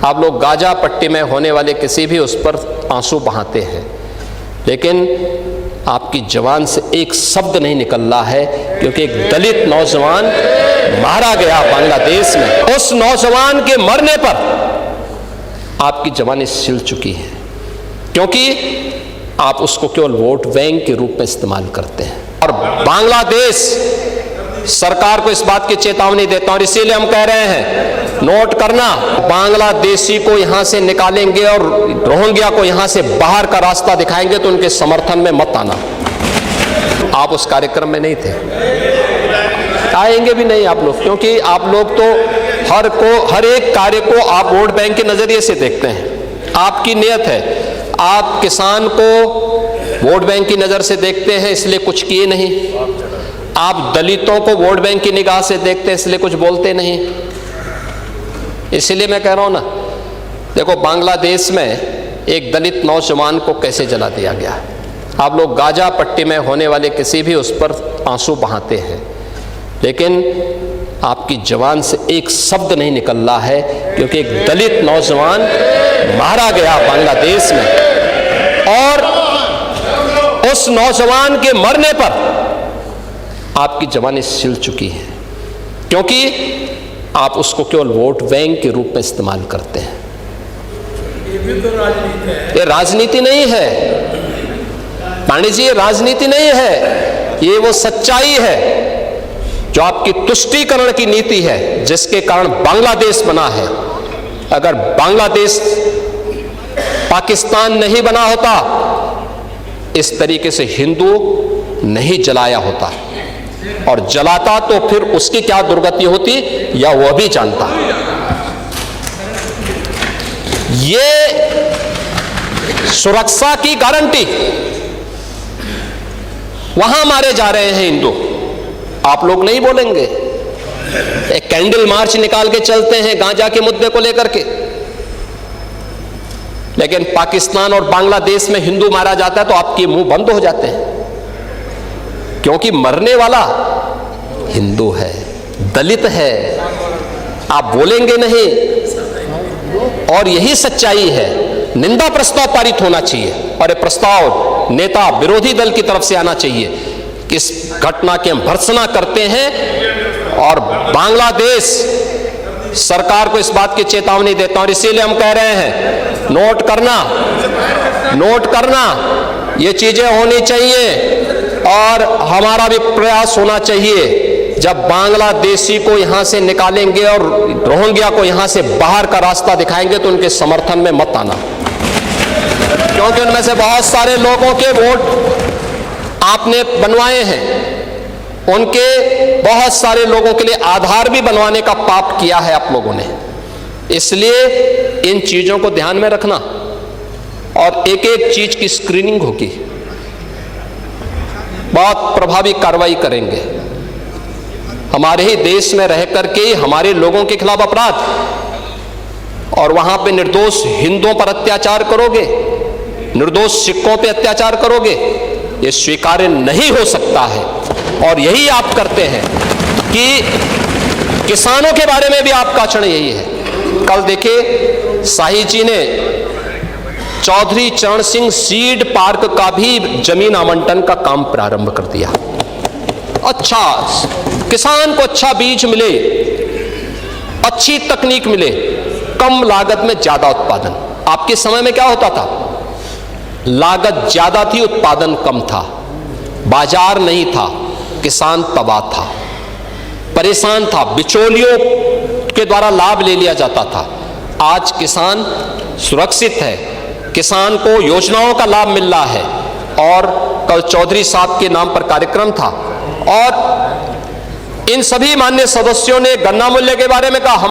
आप लोग गाजा पट्टी में होने वाले किसी भी उस पर आंसू बहाते हैं, लेकिन आपकी जबान से एक शब्द नहीं निकल रहा है, क्योंकि एक दलित नौजवान मारा गया बांग्लादेश में। उस नौजवान के मरने पर आपकी जबानें सिल चुकी हैं, क्योंकि आप उसको केवल वोट बैंक के रूप में इस्तेमाल करते हैं। और बांग्लादेश सरकार को इस बात की चेतावनी देता हूं, और इसीलिए हम कह रहे हैं, नोट करना, बांग्लादेशी को यहां से निकालेंगे और रोहिंग्या को यहां से बाहर का रास्ता दिखाएंगे तो उनके समर्थन में मत आना। आप उस कार्यक्रम में नहीं थे, आएंगे भी नहीं आप लोग, क्योंकि आप लोग तो हर एक कार्य को आप वोट बैंक के नजरिए से देखते हैं। आपकी नियत है, आप किसान को वोट बैंक की नजर से देखते हैं, इसलिए कुछ किए नहीं। आप दलितों को वोट बैंक की निगाह से देखते हैं, इसलिए कुछ बोलते नहीं। इसलिए मैं कह रहा हूं ना, देखो बांग्लादेश में एक दलित नौजवान को कैसे जला दिया गया। आप लोग गाजा पट्टी में होने वाले किसी भी उस पर आंसू बहाते हैं, लेकिन आपकी जबान से एक शब्द नहीं निकल रहा है, क्योंकि एक दलित नौजवान मारा गया बांग्लादेश में। और उस नौजवान के मरने पर आपकी जबानें सिल चुकी हैं, क्योंकि आप उसको केवल वोट बैंक के रूप में इस्तेमाल करते हैं। ये भी तो राजनीति है। ये राजनीति नहीं है पांडे जी, ये राजनीति नहीं है, ये वो सच्चाई है जो आपकी तुष्टीकरण की नीति है, जिसके कारण बांग्लादेश बना है। अगर बांग्लादेश पाकिस्तान नहीं बना होता, इस तरीके से हिंदू नहीं जलाया होता, और जलाता तो फिर उसकी क्या दुर्गति होती या वह भी जानता। ये सुरक्षा की गारंटी, वहां मारे जा रहे हैं हिंदू, आप लोग नहीं बोलेंगे। एक कैंडल मार्च निकाल के चलते हैं गांजा के मुद्दे को लेकर के, लेकिन पाकिस्तान और बांग्लादेश में हिंदू मारा जाता है तो आपके मुंह बंद हो जाते हैं, क्योंकि मरने वाला हिंदू है, दलित है, आप बोलेंगे नहीं। और यही सच्चाई है। निंदा प्रस्ताव पारित होना चाहिए, और ये प्रस्ताव नेता विरोधी दल की तरफ से आना चाहिए। इस घटना की हम भर्त्सना करते हैं, और बांग्लादेश सरकार को इस बात की चेतावनी देता हूं, और इसीलिए हम कह रहे हैं, नोट करना, ये चीजें होनी चाहिए। और हमारा भी प्रयास होना चाहिए, जब बांग्लादेशी को यहां से निकालेंगे और रोहिंग्या को यहां से बाहर का रास्ता दिखाएंगे तो उनके समर्थन में मत आना, क्योंकि उनमें से बहुत सारे लोगों के वोट आपने बनवाए हैं, उनके बहुत सारे लोगों के लिए आधार भी बनवाने का पाप किया है आप लोगों ने। इसलिए इन चीजों को ध्यान में रखना, और एक एक चीज की स्क्रीनिंग होगी, बहुत प्रभावी कार्रवाई करेंगे। हमारे ही देश में रह करके हमारे लोगों के खिलाफ अपराध, और वहां पे निर्दोष हिंदुओं पर अत्याचार करोगे, निर्दोष सिखों पे अत्याचार करोगे, ये स्वीकार्य नहीं हो सकता है। और यही आप करते हैं कि किसानों के बारे में भी आपका आचरण यही है। कल देखिए, शाही जी ने चौधरी चरण सिंह सीड पार्क का भी जमीन आवंटन का काम प्रारंभ कर दिया। अच्छा, किसान को अच्छा बीज मिले, अच्छी तकनीक मिले, कम लागत में ज्यादा उत्पादन। आपके समय में क्या होता था? लागत ज्यादा थी, उत्पादन कम था, बाजार नहीं था, किसान तबाह था, परेशान था, बिचौलियों के द्वारा लाभ ले लिया जाता था। आज किसान सुरक्षित है, किसान को योजनाओं का लाभ मिल रहा है। और कल चौधरी साहब के नाम पर कार्यक्रम था, और इन सभी माननीय सदस्यों ने गन्ना मूल्य के बारे में कहा।